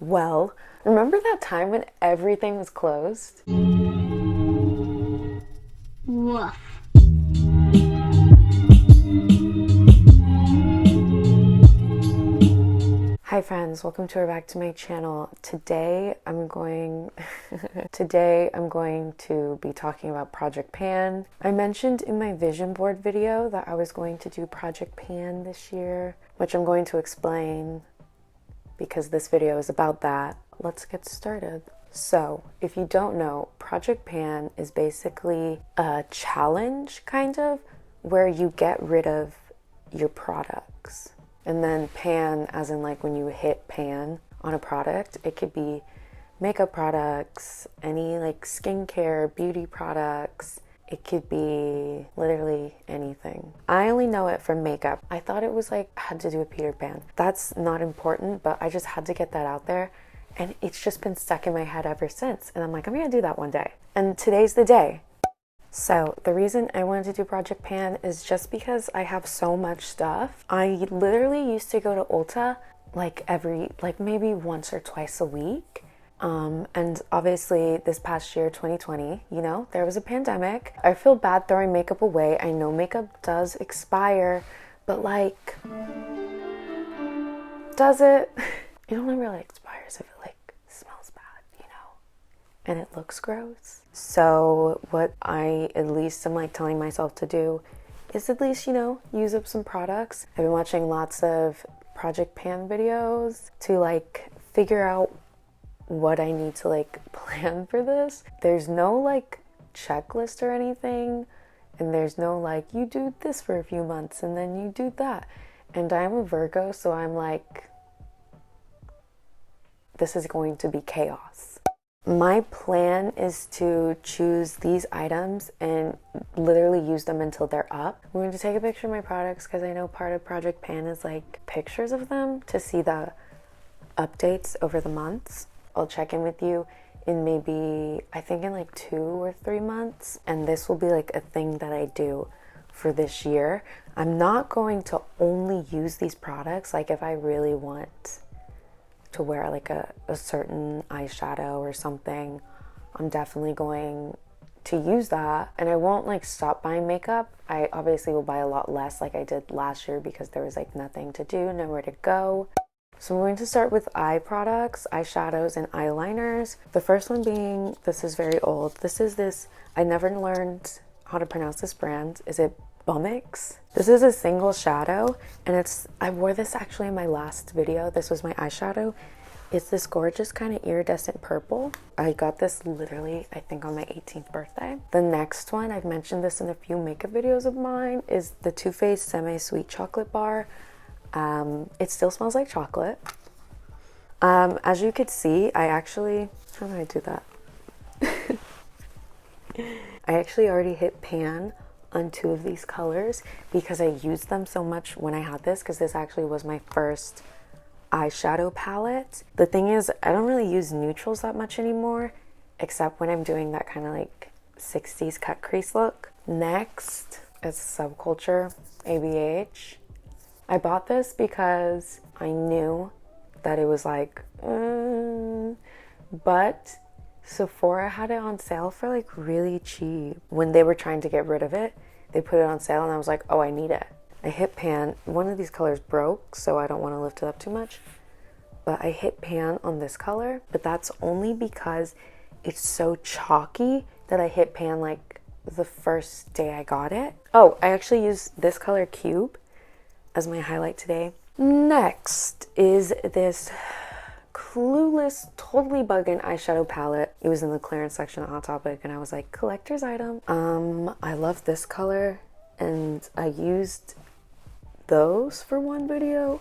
Well, remember that time when everything was closed? Woof. Hi friends, welcome back to my channel. Today I'm going to be talking about Project Pan. I mentioned in my vision board video that I was going to do Project Pan this year, which I'm going to explain because this video is about that. Let's get started. So, if you don't know, Project Pan is basically a challenge, kind of, where you get rid of your products. And then pan, as in like when you hit pan on a product, it could be makeup products, any like skincare, beauty products. It could be literally anything. I only know it from makeup. I thought it was like, had to do with Peter Pan. That's not important, but I just had to get that out there. And it's just been stuck in my head ever since. And I'm like, I'm gonna do that one day. And today's the day. So the reason I wanted to do Project Pan is just because I have so much stuff. I literally used to go to Ulta like maybe once or twice a week. And obviously this past year, 2020, there was a pandemic. I feel bad throwing makeup away. I know makeup does expire, but like, does it? It only really expires if it like smells bad, and it looks gross. So what I at least am like telling myself to do is at least, use up some products. I've been watching lots of Project Pan videos to like figure out what I need to like plan for this. There's no like checklist or anything, and there's no like you do this for a few months and then you do that. And I'm a Virgo, so I'm like, this is going to be chaos. My plan is to choose these items and literally use them until they're up. I'm going to take a picture of my products because I know part of Project Pan is like pictures of them to see the updates over the months. I'll check in with you in maybe, I think in like 2 or 3 months, and this will be like a thing that I do for this year. I'm not going to only use these products like if I really want to wear like a certain eyeshadow or something. I'm definitely going to use that, and I won't like stop buying makeup. I obviously will buy a lot less like I did last year because there was like nothing to do, nowhere to go. So I'm going to start with eye products, eyeshadows, and eyeliners. The first one being, this is very old. This is this, I never learned how to pronounce this brand. Is it Bumix? This is a single shadow, and I wore this actually in my last video. This was my eyeshadow. It's this gorgeous kind of iridescent purple. I got this literally, I think, on my 18th birthday. The next one, I've mentioned this in a few makeup videos of mine, is the Too Faced Semi-Sweet Chocolate Bar. It still smells like chocolate. As you could see, how did I do that? I actually already hit pan on 2 of these colors because I used them so much when I had this, because this actually was my first eyeshadow palette. The thing is, I don't really use neutrals that much anymore, except when I'm doing that kind of like 60s cut crease look. Next is Subculture ABH. I bought this because I knew that it was like, but Sephora had it on sale for like really cheap. When they were trying to get rid of it, they put it on sale and I was like, oh, I need it. I hit pan. One of these colors broke, so I don't want to lift it up too much. But I hit pan on this color, but that's only because it's so chalky that I hit pan like the first day I got it. Oh, I actually used this color Cube as my highlight today. Next is this Clueless Totally Buggin' eyeshadow palette. It was in the clearance section at Hot Topic, and I was like, collector's item. I love this color, and I used those for one video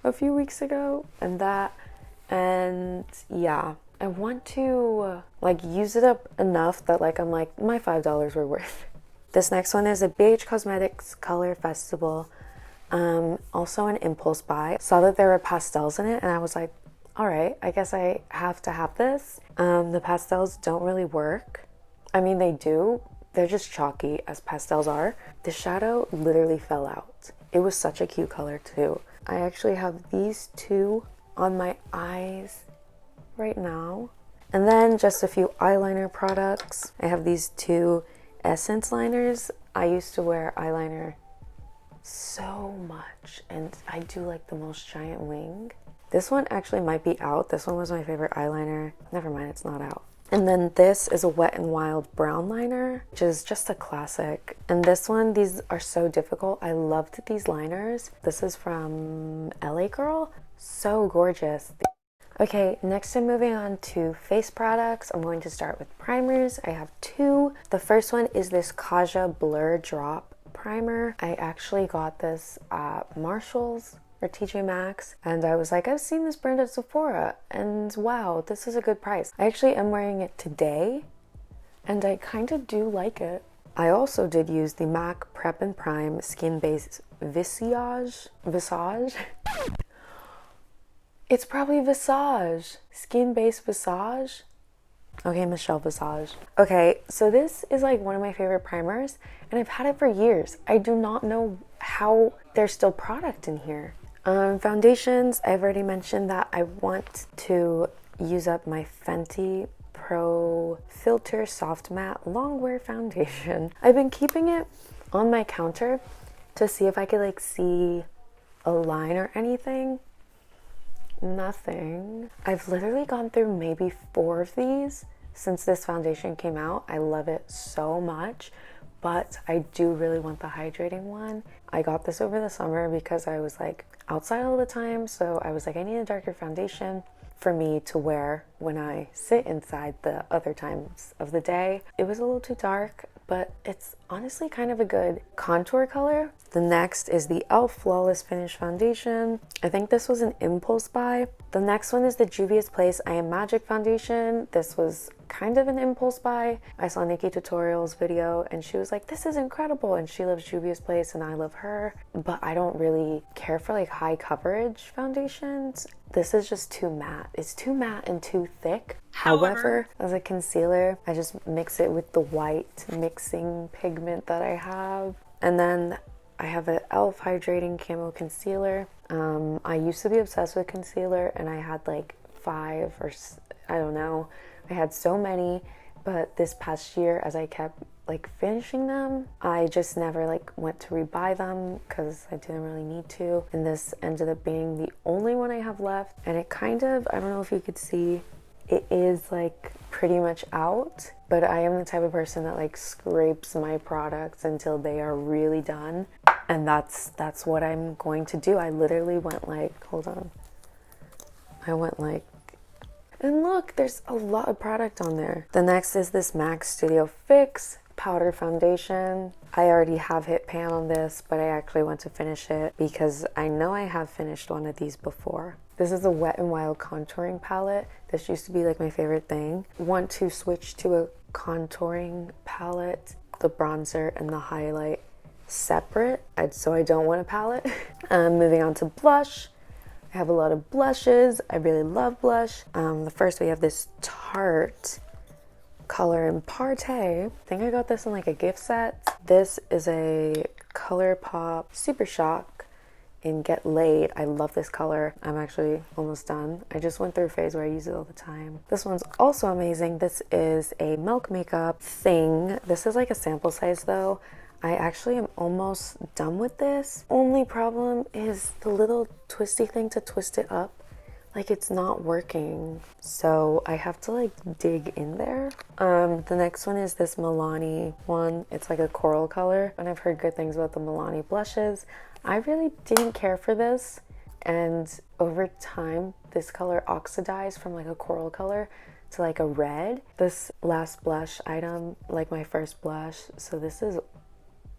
a few weeks ago, and yeah, I want to like use it up enough that like I'm like, my $5 were worth. This next one is a BH Cosmetics Color Festival. Also an impulse buy. Saw that there were pastels in it and I was like, all right, I guess I have to have this. The pastels don't really work. I mean, they do. They're just chalky, as pastels are. The shadow literally fell out. It was such a cute color too. I actually have these 2 on my eyes right now. And then just a few eyeliner products. I have these two Essence liners. I used to wear eyeliner so much, and I do like the most giant wing. This one actually might be out. This one was my favorite eyeliner. Never mind, it's not out. And then this is a Wet n Wild brown liner, which is just a classic. And this one, these are so difficult. I loved these liners. This is from LA Girl. So gorgeous. Okay, next I'm moving on to face products. I'm going to start with primers. I have two. The first one is this Kaja Blur Drop primer. I actually got this at Marshall's or TJ Maxx, and I was like, I've seen this brand at Sephora, and wow, this is a good price. I actually am wearing it today, and I kind of do like it. I also did use the MAC Prep and Prime Skin Base Visage. It's probably Visage. Skin Base Visage. Okay, Michelle Visage. Okay, so this is like one of my favorite primers, and I've had it for years. I do not know how there's still product in here. Foundations, I've already mentioned that I want to use up my Fenty Pro Filter Soft Matte Longwear Foundation. I've been keeping it on my counter to see if I could like see a line or anything. Nothing. I've literally gone through maybe 4 of these since this foundation came out. I love it so much, but I do really want the hydrating one. I got this over the summer because I was like outside all the time, so I was like, I need a darker foundation for me to wear when I sit inside the other times of the day. It was a little too dark, but it's honestly kind of a good contour color. The next is the e.l.f. Flawless Finish Foundation. I think this was an impulse buy. The next one is the Juvia's Place I Am Magic Foundation. This was kind of an impulse buy. I saw Nikki Tutorial's video and she was like, this is incredible, and she loves Juvia's Place and I love her, but I don't really care for like high coverage foundations. This is just too matte. It's too matte and too thick. However, as a concealer, I just mix it with the white mixing pigment that I have. And then I have an e.l.f. Hydrating Camo Concealer. I used to be obsessed with concealer, and I had like 5 or I don't know. I had so many, but this past year, as I kept like finishing them, I just never like went to rebuy them because I didn't really need to. And this ended up being the only one I have left. And it kind of, I don't know if you could see, it is like pretty much out, but I am the type of person that like scrapes my products until they are really done. And that's what I'm going to do. I literally went like, hold on. I went like, and look, there's a lot of product on there. The next is this MAC Studio Fix Powder Foundation. I already have hit pan on this, but I actually want to finish it because I know I have finished one of these before. This is a Wet n Wild contouring palette. This used to be like my favorite thing. Want to switch to a contouring palette, the bronzer and the highlight separate, so I don't want a palette. Moving on to blush. I have a lot of blushes. I really love blush. The first we have this Tarte color in Partey. I think I got this in like a gift set. This is a ColourPop Super Shock in Get Laid. I love this color. I'm actually almost done. I just went through a phase where I use it all the time. This one's also amazing. This is a Milk Makeup thing. This is like a sample size though. I actually am almost done with this. Only problem is the little twisty thing to twist it up. Like it's not working. So I have to like dig in there. The next one is this Milani one. It's like a coral color. And I've heard good things about the Milani blushes. I really didn't care for this. And over time, this color oxidized from like a coral color to like a red. This last blush item, like my first blush. So this is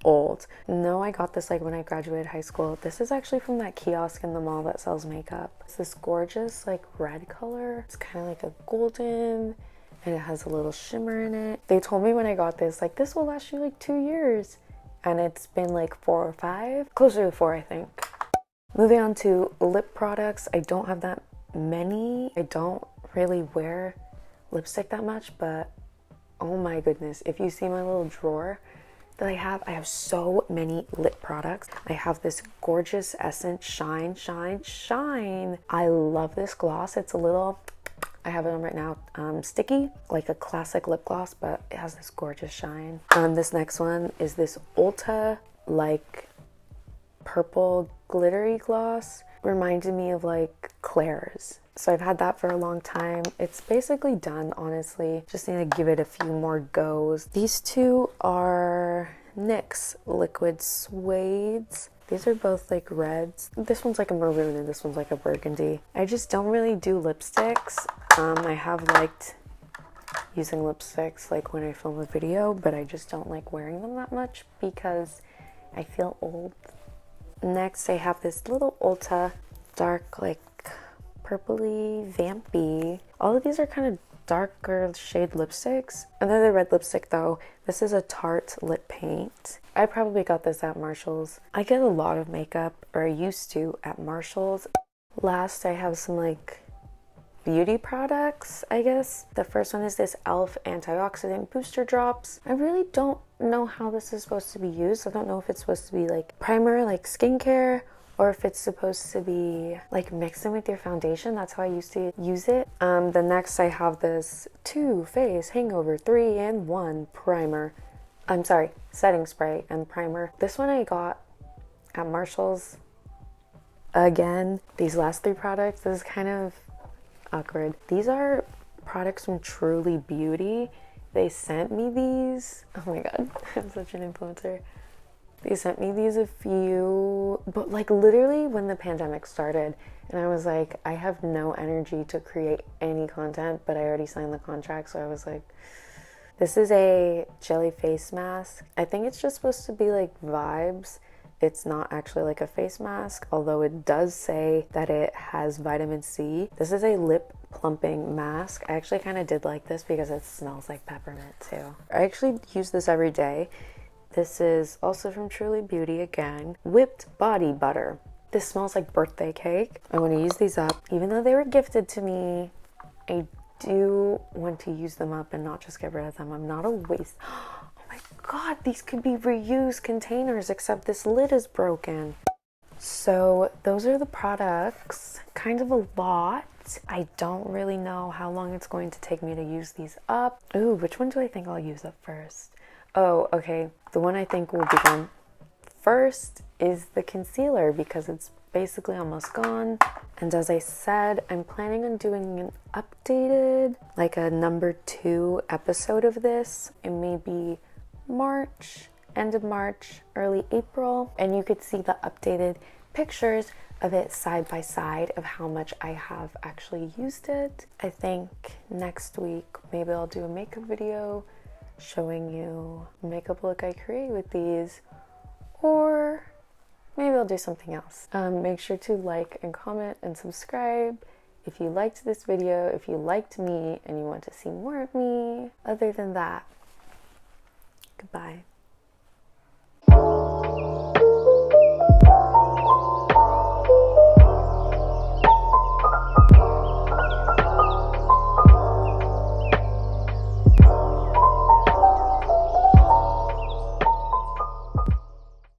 old. No, I got this like when I graduated high school. This is actually from that kiosk in the mall that sells makeup. It's this gorgeous like red color. It's kind of like a golden and it has a little shimmer in it. They told me when I got this, like this will last you like 2 years. And it's been like 4 or 5, closer to 4 I think. Moving on to lip products. I don't have that many. I don't really wear lipstick that much, but oh my goodness, if you see my little drawer that I have so many lip products. I have this gorgeous Essence Shine. I love this gloss. It's a little I have it on right now. Sticky, like a classic lip gloss, but it has this gorgeous shine. This next one is this Ulta, like, purple glittery gloss. Reminded me of like Claire's. So I've had that for a long time. It's basically done, honestly. Just need to give it a few more goes. These two are NYX Liquid Suedes. These are both like reds. This one's like a maroon and this one's like a burgundy. I just don't really do lipsticks. I have liked using lipsticks like when I film a video, but I just don't like wearing them that much because I feel old. Next, I have this little Ulta dark, like purpley, vampy. All of these are kind of darker shade lipsticks. Another red lipstick though. This is a Tarte lip paint. I probably got this at Marshall's. I get a lot of makeup, or I used to, at Marshall's. Last, I have some like beauty products, I guess. The first one is this e.l.f. antioxidant booster drops. I really don't know how this is supposed to be used. I don't know if it's supposed to be like primer, like skincare, or if it's supposed to be like mixing with your foundation. That's how I used to use it. The next I have this Too Faced Hangover 3-in-1 primer. I'm sorry, setting spray and primer. This one I got at Marshall's. Again, these last three products, this is kind of awkward. These are products from Truly Beauty. They sent me these. Oh my god, I'm such an influencer. They sent me these a few, but like literally when the pandemic started, and I was like, I have no energy to create any content, but I already signed the contract, so I was like, this is a jelly face mask. I think it's just supposed to be like vibes. It's not actually like a face mask, although it does say that it has vitamin C. This is a lip plumping mask. I actually kind of did like this because it smells like peppermint too. I actually use this every day. This is also from Truly Beauty again. Whipped body butter. This smells like birthday cake. I want to use these up. Even though they were gifted to me, I do want to use them up and not just get rid of them. I'm not a waste. Oh my god, these could be reused containers, except this lid is broken. So those are the products. Kind of a lot. I don't really know how long it's going to take me to use these up. Ooh, which one do I think I'll use up first? Oh, okay. The one I think will be done first is the concealer because it's basically almost gone. And as I said, I'm planning on doing an updated, like a number 2 episode of this. It may be March, end of March, early April. And you could see the updated pictures of it side by side of how much I have actually used it. I think next week, maybe I'll do a makeup video showing you the makeup look I create with these, or maybe I'll do something else. Make sure to like and comment and subscribe if you liked this video, if you liked me and you want to see more of me. Other than that, goodbye.